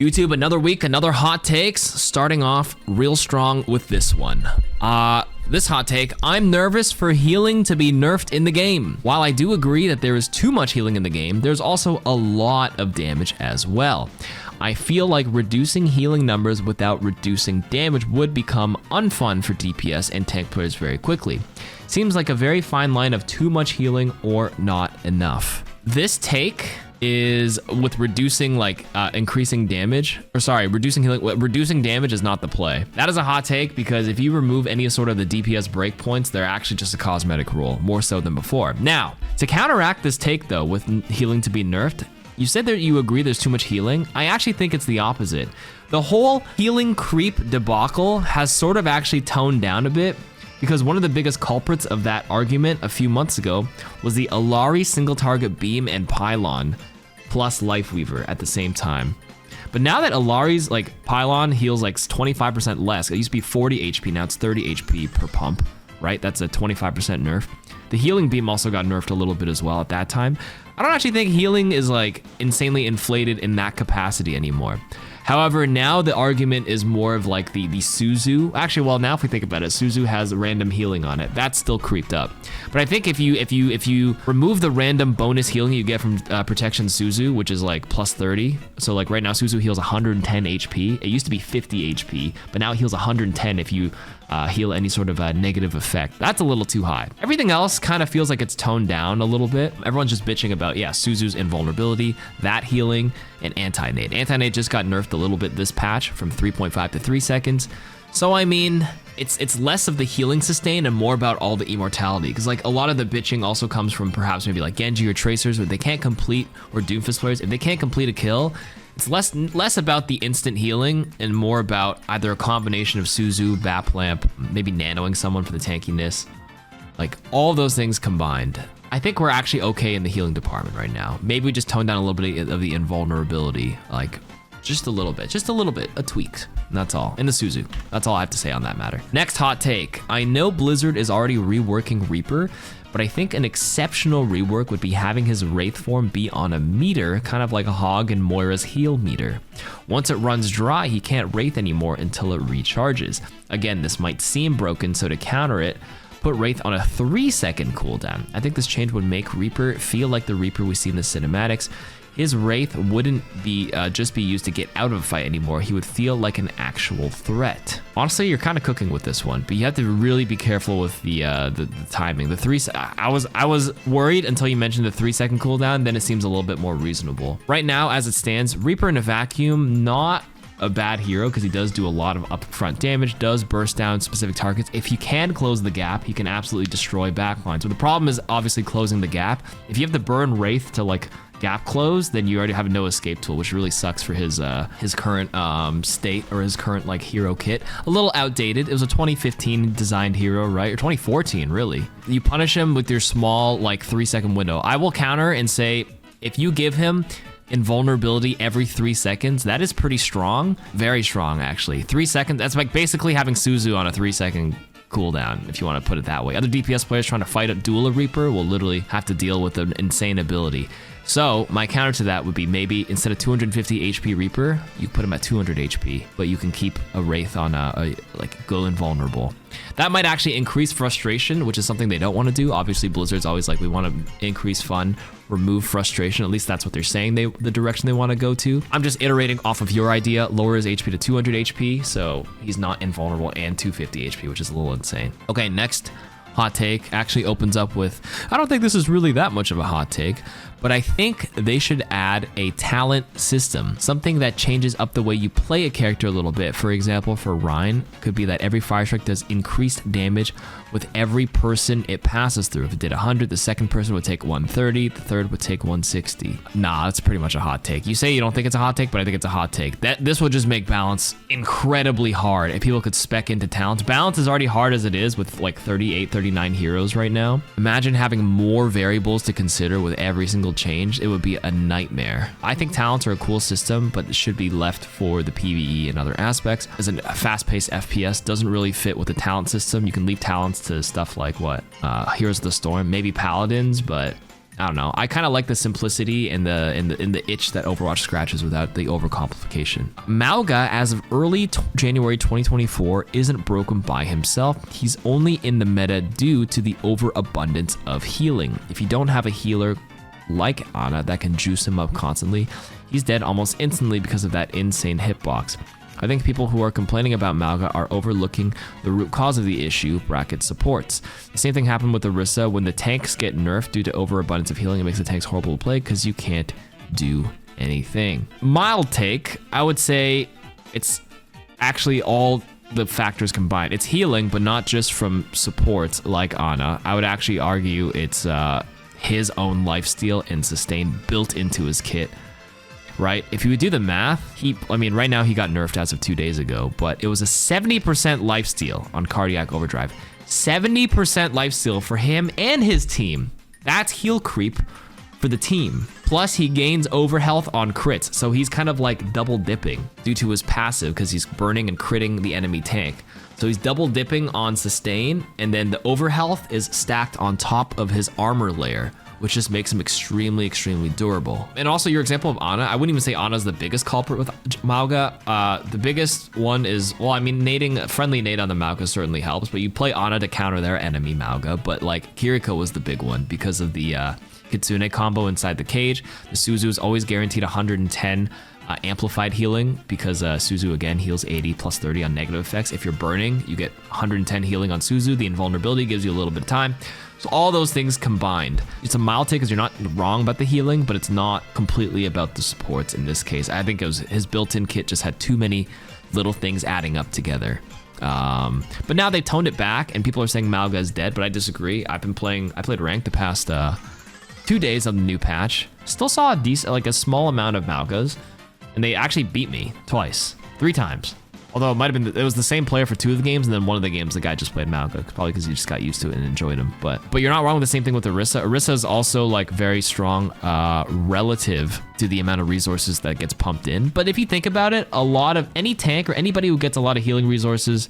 YouTube, another week, another hot takes, starting off real strong with this one. This hot take, I'm nervous for healing to be nerfed in the game. While I do agree that there is too much healing in the game, there's also a lot of damage as well. I feel like reducing healing numbers without reducing damage would become unfun for DPS and tank players very quickly. Seems like a very fine line of too much healing or not enough. This take is with reducing increasing damage, or sorry, reducing healing. Reducing damage is not the play. That is a hot take because if you remove any sort of the DPS breakpoints, they're actually just a cosmetic rule, more so than before. Now, to counteract this take though, with healing to be nerfed, you said that you agree there's too much healing. I actually think it's the opposite. The whole healing creep debacle has sort of actually toned down a bit, because one of the biggest culprits of that argument a few months ago was the Illari single target beam and pylon plus Lifeweaver at the same time. But now that Illari's pylon heals 25% less, it used to be 40 HP, now it's 30 HP per pump, right? That's a 25% nerf. The healing beam also got nerfed a little bit as well at that time. I don't actually think healing is insanely inflated in that capacity anymore. However, now the argument is more of the Suzu. Actually, well, now if we think about it, Suzu has random healing on it. That's still creeped up. But I think if you remove the random bonus healing you get from Protection Suzu, which is plus 30. So right now Suzu heals 110 HP. It used to be 50 HP, but now it heals 110 if you heal any sort of negative effect. That's a little too high. Everything else kind of feels like it's toned down a little bit. Everyone's just bitching about, Suzu's invulnerability, that healing, and anti-nade. Anti-nade just got nerfed a little bit this patch from 3.5 to 3 seconds. So I mean, it's less of the healing sustain and more about all the immortality, because a lot of the bitching also comes from perhaps maybe Genji or Tracers, where they can't complete, or Doomfist players, if they can't complete a kill, it's less about the instant healing and more about either a combination of Suzu, Bap Lamp, maybe nanoing someone for the tankiness. All those things combined. I think we're actually okay in the healing department right now. Maybe we just tone down a little bit of the invulnerability, just a little bit, a tweak. And that's all. In the Suzu. That's all I have to say on that matter. Next hot take. I know Blizzard is already reworking Reaper, but I think an exceptional rework would be having his Wraith form be on a meter, kind of like a Hog and Moira's heal meter. Once it runs dry, he can't Wraith anymore until it recharges. Again, this might seem broken, so to counter it, put Wraith on a 3-second cooldown. I think this change would make Reaper feel like the Reaper we see in the cinematics. His Wraith wouldn't be just be used to get out of a fight anymore. He would feel like an actual threat. Honestly, you're kind of cooking with this one, but you have to really be careful with the timing. I was worried until you mentioned the 3-second cooldown, then it seems a little bit more reasonable. Right now, as it stands, Reaper in a vacuum, not a bad hero because he does do a lot of upfront damage, does burst down specific targets. If he can close the gap, he can absolutely destroy backlines. But the problem is obviously closing the gap. If you have to burn Wraith to gap close, then you already have no escape tool, which really sucks for his current state, or his current hero kit. A little outdated. It was a 2015 designed hero, right? Or 2014, really. You punish him with your small 3-second window. I will counter and say, if you give him invulnerability every 3 seconds, that is pretty strong. Very strong, actually. 3 seconds, that's basically having Suzu on a 3-second cooldown, if you want to put it that way. Other DPS players trying to fight a duel of Reaper will literally have to deal with an insane ability. So my counter to that would be maybe instead of 250 HP Reaper, you put him at 200 HP, but you can keep a Wraith on go invulnerable. That might actually increase frustration, which is something they don't want to do. Obviously, Blizzard's always we want to increase fun, remove frustration. At least that's what they're saying, the direction they want to go to. I'm just iterating off of your idea. Lower his HP to 200 HP, so he's not invulnerable, and 250 HP, which is a little insane. Okay, next hot take actually opens up with, I don't think this is really that much of a hot take, but I think they should add a talent system, something that changes up the way you play a character a little bit. For example, for Rein, could be that every fire strike does increased damage with every person it passes through. If it did 100, the second person would take 130, the third would take 160. Nah, that's pretty much a hot take. You say you don't think it's a hot take, but I think it's a hot take. This would just make balance incredibly hard if people could spec into talents. Balance is already hard as it is with 38, 39 heroes right now. Imagine having more variables to consider with every single change. It would be a nightmare. I think talents are a cool system, but it should be left for the PvE and other aspects. As a fast-paced FPS doesn't really fit with the talent system. You can leave talents to stuff like Heroes of the Storm, maybe Paladins, but I don't know. I kind of like the simplicity and the itch that Overwatch scratches without the overcomplication. Mauga, as of early January 2024, isn't broken by himself. He's only in the meta due to the overabundance of healing. If you don't have a healer like Ana that can juice him up constantly, he's dead almost instantly because of that insane hitbox. I think people who are complaining about Mauga are overlooking the root cause of the issue, bracket supports. The same thing happened with Orisa. When the tanks get nerfed due to overabundance of healing, it makes the tanks horrible to play because you can't do anything. Mild take, I would say it's actually all the factors combined. It's healing, but not just from supports like Ana. I would actually argue it's his own lifesteal and sustain built into his kit. Right? If you would do the math, right now he got nerfed as of 2 days ago, but it was a 70% lifesteal on Cardiac Overdrive. 70% lifesteal for him and his team. That's heal creep for the team. Plus he gains overhealth on crits, so he's kind of like double dipping due to his passive because he's burning and critting the enemy tank. So he's double dipping on sustain, and then the overhealth is stacked on top of his armor layer, which just makes him extremely, extremely durable. And also your example of Ana, I wouldn't even say Ana's the biggest culprit with Mauga. The biggest one is, well, I mean, friendly nade on the Mauga certainly helps, but you play Ana to counter their enemy Mauga, but like Kiriko was the big one because of the Kitsune combo inside the cage. The Suzu is always guaranteed 110 amplified healing because Suzu again heals 80 plus 30 on negative effects. If you're burning, you get 110 healing on Suzu. The invulnerability gives you a little bit of time. So all those things combined, it's a mild take because you're not wrong about the healing, but it's not completely about the supports in this case. I think it was his built-in kit just had too many little things adding up together. But now they toned it back and people are saying Mauga is dead, but I disagree. I played ranked the past 2 days on the new patch. Still saw a small amount of Maugas, and they actually beat me twice, 3 times. Although it was the same player for 2 of the games, and then one of the games the guy just played Mauga, probably because he just got used to it and enjoyed him. But you're not wrong with the same thing with Orisa. Orisa is also like very strong relative to the amount of resources that gets pumped in. But if you think about it, a lot of any tank or anybody who gets a lot of healing resources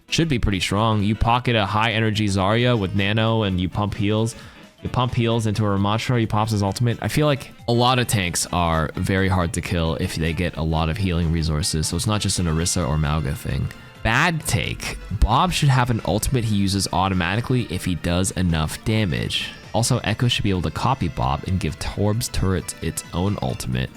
should be pretty strong. You pocket a high energy Zarya with nano and you pump heals. You pump heals into a Ramattra, he pops his ultimate. I feel like a lot of tanks are very hard to kill if they get a lot of healing resources, so it's not just an Orisa or Mauga thing. Bad take, Bob should have an ultimate he uses automatically if he does enough damage. Also, Echo should be able to copy Bob and give Torb's turret its own ultimate,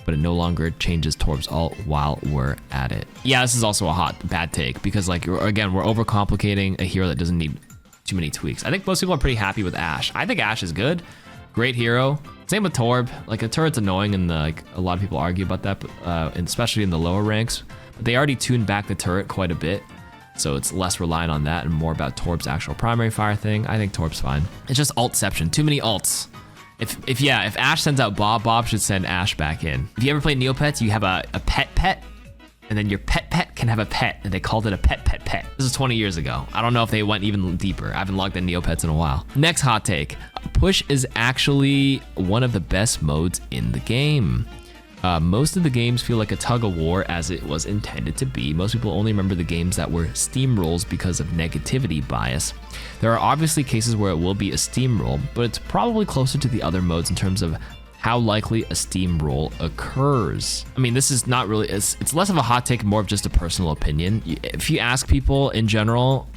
but it no longer changes Torb's ult while we're at it. Yeah, this is also a bad take because again, we're overcomplicating a hero that doesn't need too many tweaks. I think most people are pretty happy with Ashe. I think Ashe is good. Great hero. Same with Torb. Like a turret's annoying and a lot of people argue about that, and especially in the lower ranks. But they already tuned back the turret quite a bit, so it's less reliant on that and more about Torb's actual primary fire thing. I think Torb's fine. It's just altception. Too many alts. If Ashe sends out Bob, Bob should send Ashe back in. If you ever play Neopets, you have a pet, and then your pet can have a pet, and they called it a pet. This is 20 years ago. I don't know if they went even deeper. I haven't logged in Neopets in a while. Next hot take. Push is actually one of the best modes in the game. Most of the games feel like a tug of war as it was intended to be. Most people only remember the games that were steamrolls because of negativity bias. There are obviously cases where it will be a steamroll, but it's probably closer to the other modes in terms of how likely a steamroll occurs. I mean, this is not really, it's less of a hot take, more of just a personal opinion. If you ask people in general,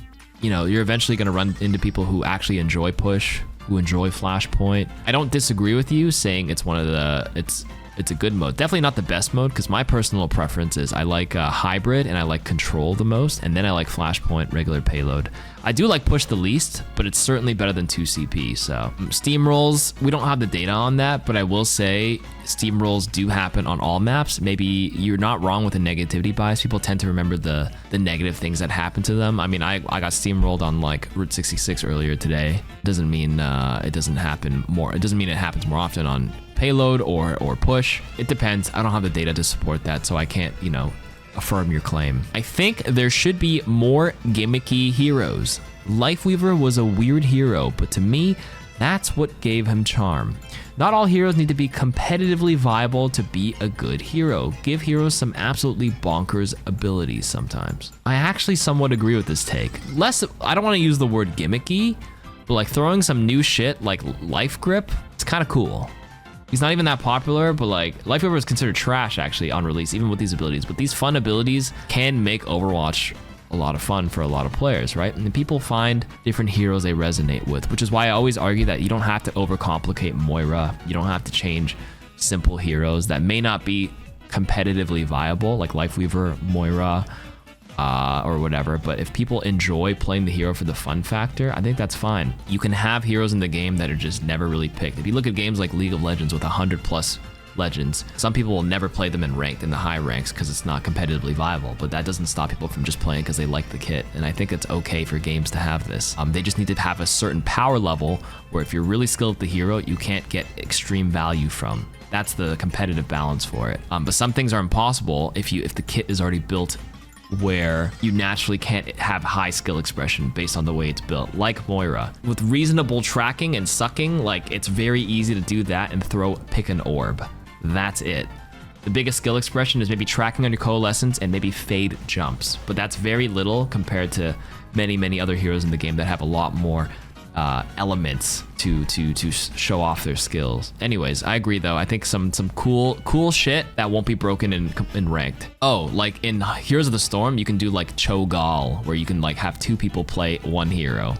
you're eventually gonna run into people who actually enjoy push, who enjoy Flashpoint. I don't disagree with you saying it's it's a good mode. Definitely not the best mode, because my personal preference is I like hybrid and I like control the most, and then I like Flashpoint, regular payload. I do like push the least, but it's certainly better than 2CP. So steamrolls, we don't have the data on that, but I will say steamrolls do happen on all maps. Maybe you're not wrong with the negativity bias. People tend to remember the negative things that happen to them. I mean, I got steamrolled on like Route 66 earlier today. Doesn't mean it doesn't happen more. It doesn't mean it happens more often on payload or push. It depends. I don't have the data to support that, so I can't, affirm your claim. I think there should be more gimmicky heroes. Lifeweaver was a weird hero, but to me, that's what gave him charm. Not all heroes need to be competitively viable to be a good hero. Give heroes some absolutely bonkers abilities sometimes. I actually somewhat agree with this take. I don't want to use the word gimmicky, But like throwing some new shit like Life Grip, it's kind of cool. He's not even that popular, but like Life Grip is considered trash actually on release, even with these abilities. But these fun abilities can make Overwatch a lot of fun for a lot of players, right? And people find different heroes they resonate with, which is why I always argue that you don't have to overcomplicate Moira. You don't have to change simple heroes that may not be competitively viable, like Lifeweaver, Moira, or whatever. But if people enjoy playing the hero for the fun factor, I think that's fine. You can have heroes in the game that are just never really picked. If you look at games like League of Legends with 100+ legends, some people will never play them in ranked, in the high ranks, because it's not competitively viable, but that doesn't stop people from just playing because they like the kit. And I think it's okay for games to have this. They just need to have a certain power level where if you're really skilled at the hero, you can't get extreme value from. That's the competitive balance for it. But some things are impossible if the kit is already built where you naturally can't have high skill expression based on the way it's built, like Moira. With reasonable tracking and sucking, like it's very easy to do that and pick an orb. That's it. The biggest skill expression is maybe tracking on your coalescence and maybe fade jumps, but that's very little compared to many other heroes in the game that have a lot more elements to show off their skills. Anyways, I agree though. I think some cool shit that won't be broken in ranked. Oh, like in Heroes of the Storm, you can do like Cho'Gall, where you can like have 2 people play 1 hero.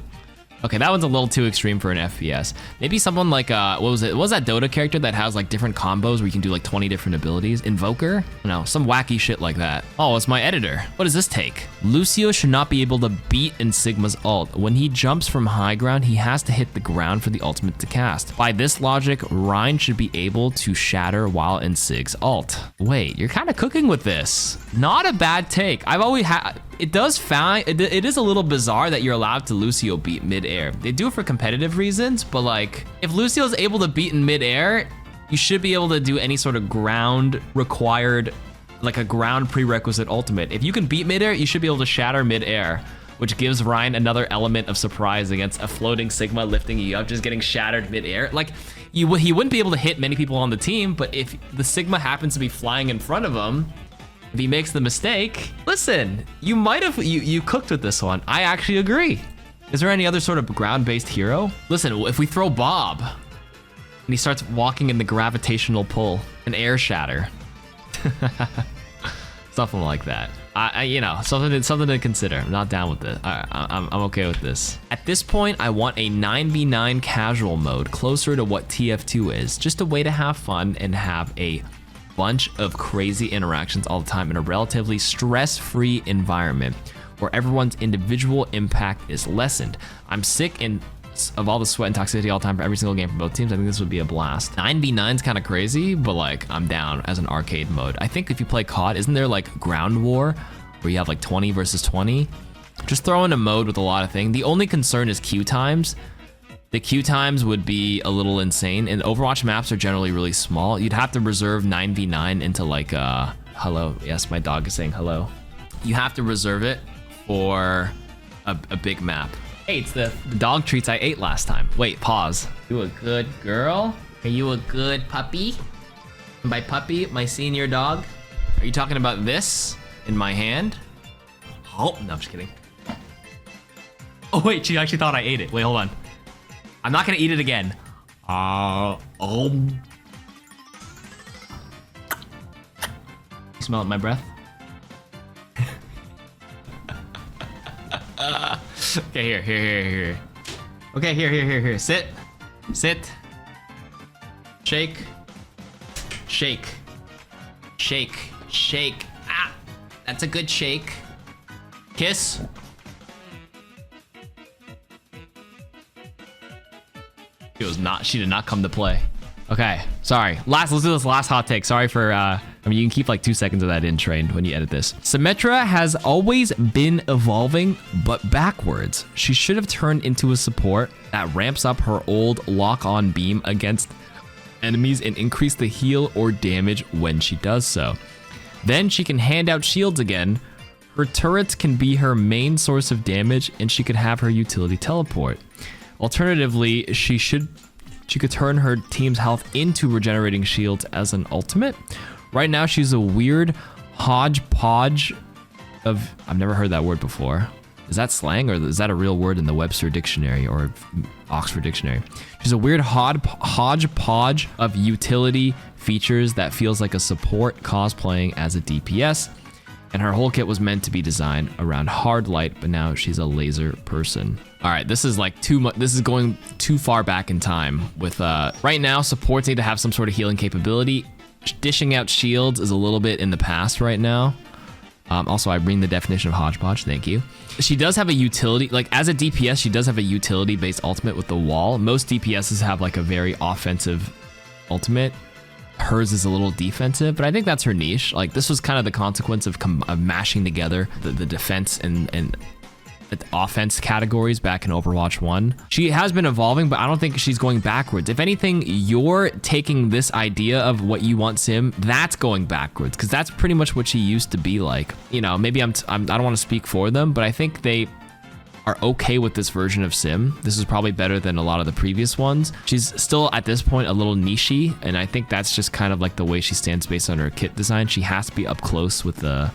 Okay, that one's a little too extreme for an FPS. Maybe someone like, what was it? What was that Dota character that has like different combos where you can do like 20 different abilities? Invoker? No, some wacky shit like that. Oh, it's my editor. What does this take? Lucio should not be able to beat in Sigma's ult. When he jumps from high ground, he has to hit the ground for the ultimate to cast. By this logic, Rein should be able to shatter while in Sig's ult. Wait, you're kind of cooking with this. Not a bad take. I've always had... It is a little bizarre that you're allowed to Lucio beat mid-air. They do it for competitive reasons, but like, if Lucio's able to beat in mid-air, you should be able to do any sort of ground required, like a ground prerequisite ultimate. If you can beat mid-air, you should be able to shatter mid-air, which gives Rein another element of surprise against a floating Sigma lifting you up, just getting shattered mid-air. Like, he wouldn't be able to hit many people on the team, but if the Sigma happens to be flying in front of him, if he makes the mistake, listen, you might have, you cooked with this one. I actually agree. Is there any other sort of ground-based hero? Listen, if we throw Bob and he starts walking in the gravitational pull, an air shatter. Something like that. You know, something to consider. I'm not down with it. I'm okay with this. At this point, I want a 9v9 casual mode, closer to what TF2 is. Just a way to have fun and have a bunch of crazy interactions all the time in a relatively stress-free environment where everyone's individual impact is lessened. I'm sick of all the sweat and toxicity all the time for every single game for both teams. I think this would be a blast. 9v9's kind of crazy, but like I'm down as an arcade mode. I think if you play COD, isn't there like Ground War where you have like 20 versus 20? Just throw in a mode with a lot of things. The only concern is queue times. The queue times would be a little insane, and Overwatch maps are generally really small. You'd have to reserve 9v9 into like, hello. Yes, my dog is saying hello. You have to reserve it for a big map. Hey, it's the dog treats I ate last time. Wait, pause. You a good girl? Are you a good puppy? And by puppy, my senior dog? Are you talking about this in my hand? Oh, no, I'm just kidding. Oh wait, she actually thought I ate it. Wait, hold on. I'm not gonna eat it again. You smell it in my breath? Okay, here. Okay, here. Sit. Shake. Ah, that's a good shake. Kiss. She did not come to play. Okay, sorry. Let's do this last hot take. Sorry for, I mean, you can keep like 2 seconds of that in trained when you edit this. Symmetra has always been evolving, but backwards. She should have turned into a support that ramps up her old lock-on beam against enemies and increase the heal or damage when she does so. Then she can hand out shields again. Her turrets can be her main source of damage, and she could have her utility teleport. Alternatively, she could turn her team's health into regenerating shields as an ultimate. Right now, she's a weird hodgepodge of... I've never heard that word before. Is that slang or is that a real word in the Webster Dictionary or Oxford Dictionary? She's a weird hodgepodge of utility features that feels like a support cosplaying as a DPS. And her whole kit was meant to be designed around hard light, but now she's a laser person. All right, this is like too much. This is going too far back in time with right now supports need to have some sort of healing capability. Dishing out shields is a little bit in the past right now. Also, I bring the definition of hodgepodge. Thank you. She does have a utility, like as a DPS, she does have a utility-based ultimate with the wall. Most DPSs have like a very offensive ultimate. Hers is a little defensive, but I think that's her niche. Like this was kind of the consequence of mashing together the defense and the offense categories back in Overwatch 1. She has been evolving, but I don't think she's going backwards. If anything, you're taking this idea of what you want Sim, that's going backwards, because that's pretty much what she used to be like. You know, maybe I don't want to speak for them, but I think they are okay with this version of Sim. This is probably better than a lot of the previous ones. She's still at this point a little nichey, and I think that's just kind of like the way she stands based on her kit design. She has to be up close with the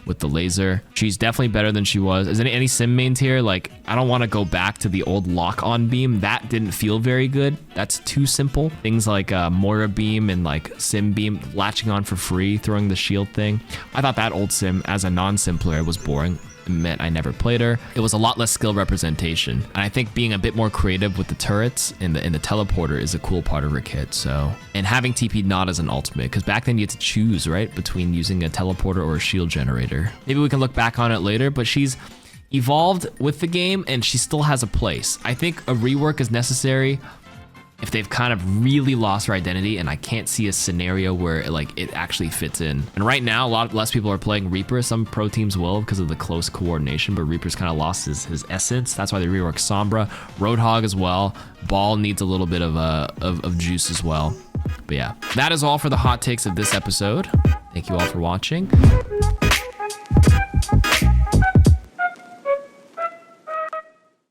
laser. She's definitely better than she was. Is there any Sim mains here? Like, I don't want to go back to the old lock-on beam. That didn't feel very good. That's too simple. Things like Moira beam and like Sim beam, latching on for free, throwing the shield thing. I thought that old Sim, as a non-Sim player, was boring. It meant I never played her. It was a lot less skill representation. And I think being a bit more creative with the turrets and the teleporter is a cool part of her kit. So, and having TP not as an ultimate, because back then you had to choose, right, between using a teleporter or a shield generator. Maybe we can look back on it later, but she's evolved with the game and she still has a place. I think a rework is necessary if they've kind of really lost her identity, and I can't see a scenario where it actually fits in. And right now, a lot less people are playing Reaper. Some pro teams will because of the close coordination, but Reaper's kind of lost his essence. That's why they rework Sombra, Roadhog as well. Ball needs a little bit of juice as well. But yeah, that is all for the hot takes of this episode. Thank you all for watching.